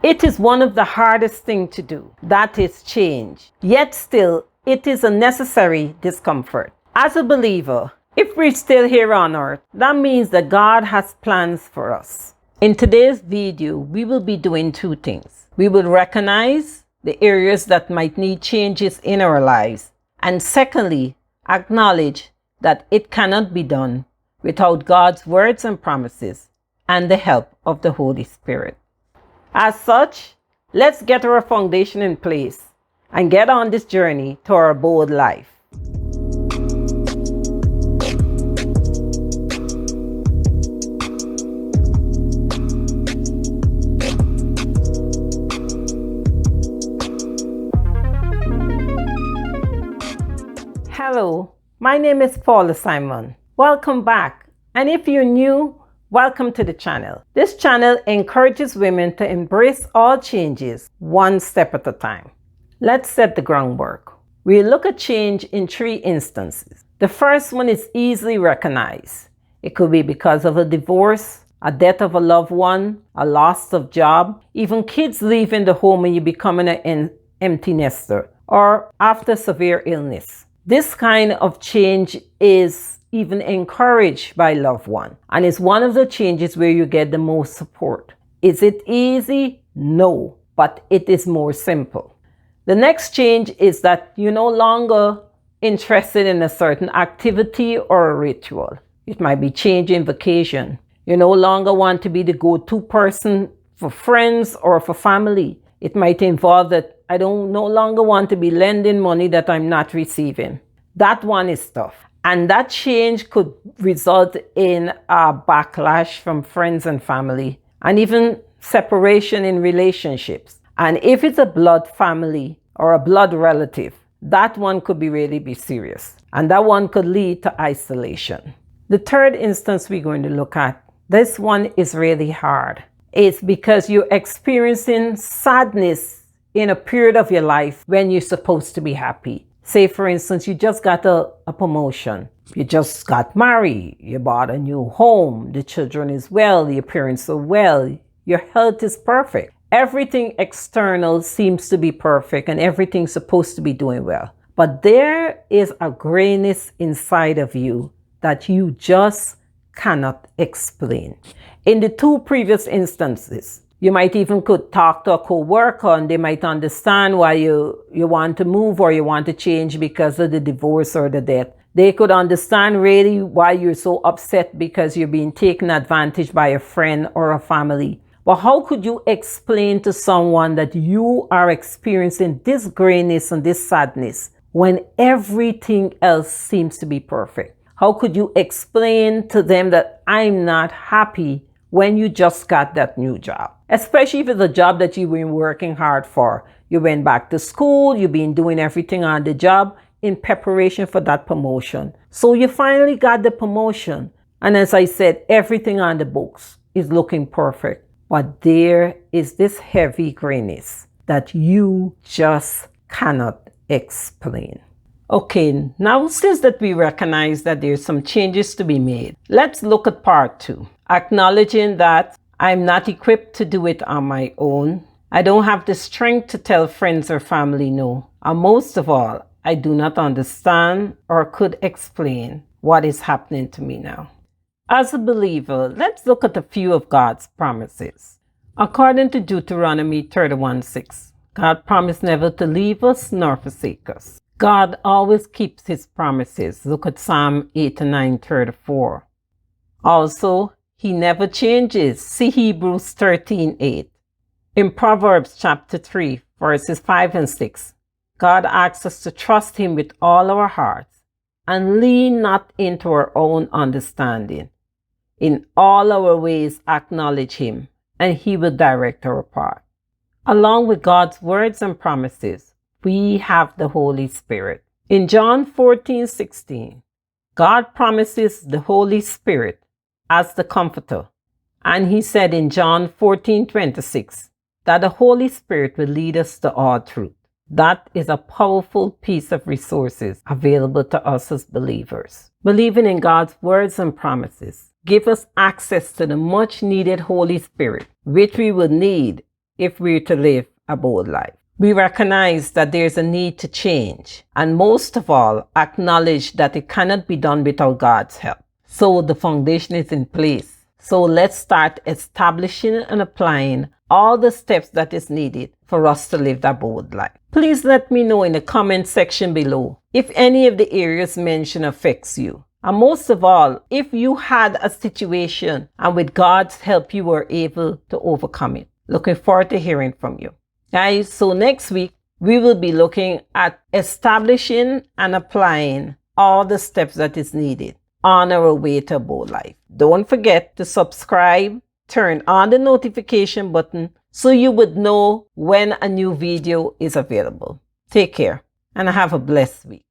It is one of the hardest things to do. That is change. Yet still, it is a necessary discomfort. As a believer, if we're still here on earth, that means that God has plans for us. In today's video, we will be doing two things. We will recognize the areas that might need changes in our lives. And secondly, acknowledge that it cannot be done without God's words and promises and the help of the Holy Spirit. As such, let's get our foundation in place and get on this journey to our bold life. Hello, my name is Paula Simon. Welcome back. And if you're new, welcome to the channel. This channel encourages women to embrace all changes one step at a time. Let's set the groundwork. We'll look at change in three instances. The first one is easily recognized. It could be because of a divorce, a death of a loved one, a loss of job, even kids leaving the home and you becoming an empty nester, or after severe illness. This kind of change is even encouraged by loved one and is one of the changes where you get the most support. Is it easy? No, but it is more simple. The next change is that you're no longer interested in a certain activity or a ritual. It might be changing vacation. You no longer want to be the go-to person for friends or for family. It might involve that I no longer want to be lending money that I'm not receiving. That one is tough. And that change could result in a backlash from friends and family, and even separation in relationships. And if it's a blood family or a blood relative, that one could be serious. And that one could lead to isolation. The third instance we're going to look at, this one is really hard. It's because you're experiencing sadness in a period of your life when you're supposed to be happy. Say, for instance, you just got a promotion. You just got married. You bought a new home. The children is well. Your parents are well. Your health is perfect. Everything external seems to be perfect and everything's supposed to be doing well. But there is a grayness inside of you that you just cannot explain. In the two previous instances, you might even could talk to a co-worker and they might understand why you want to move or you want to change because of the divorce or the death. They could understand really why you're so upset because you're being taken advantage by a friend or a family. But how could you explain to someone that you are experiencing this grayness and this sadness when everything else seems to be perfect? How could you explain to them that I'm not happy when you just got that new job? Especially if it's a job that you've been working hard for. You went back to school, you've been doing everything on the job in preparation for that promotion. So you finally got the promotion. And as I said, everything on the books is looking perfect. But there is this heavy grayness that you just cannot explain. Okay, now since that we recognize that there's some changes to be made, let's look at part 2. Acknowledging that I'm not equipped to do it on my own. I don't have the strength to tell friends or family no. And most of all, I do not understand or could explain what is happening to me now. As a believer, let's look at a few of God's promises. According to Deuteronomy 31:6, God promised never to leave us nor forsake us. God always keeps his promises. Look at Psalm 89:34. Also, he never changes. See Hebrews 13:8. In Proverbs chapter 3, verses 5 and 6, God asks us to trust him with all our hearts and lean not into our own understanding. In all our ways acknowledge him, and he will direct our path. Along with God's words and promises, we have the Holy Spirit. In John 14:16, God promises the Holy Spirit as the Comforter. And he said in John 14:26 that the Holy Spirit will lead us to all truth. That is a powerful piece of resources available to us as believers. Believing in God's words and promises give us access to the much needed Holy Spirit, which we will need if we're to live a bold life. We recognize that there's a need to change, and most of all, acknowledge that it cannot be done without God's help. So the foundation is in place. So let's start establishing and applying all the steps that is needed for us to live that bold life. Please let me know in the comment section below if any of the areas mentioned affects you. And most of all, if you had a situation and with God's help you were able to overcome it. Looking forward to hearing from you. Guys, so next week we will be looking at establishing and applying all the steps that is needed on our way to a bold life. Don't forget to subscribe, turn on the notification button so you would know when a new video is available. Take care and have a blessed week.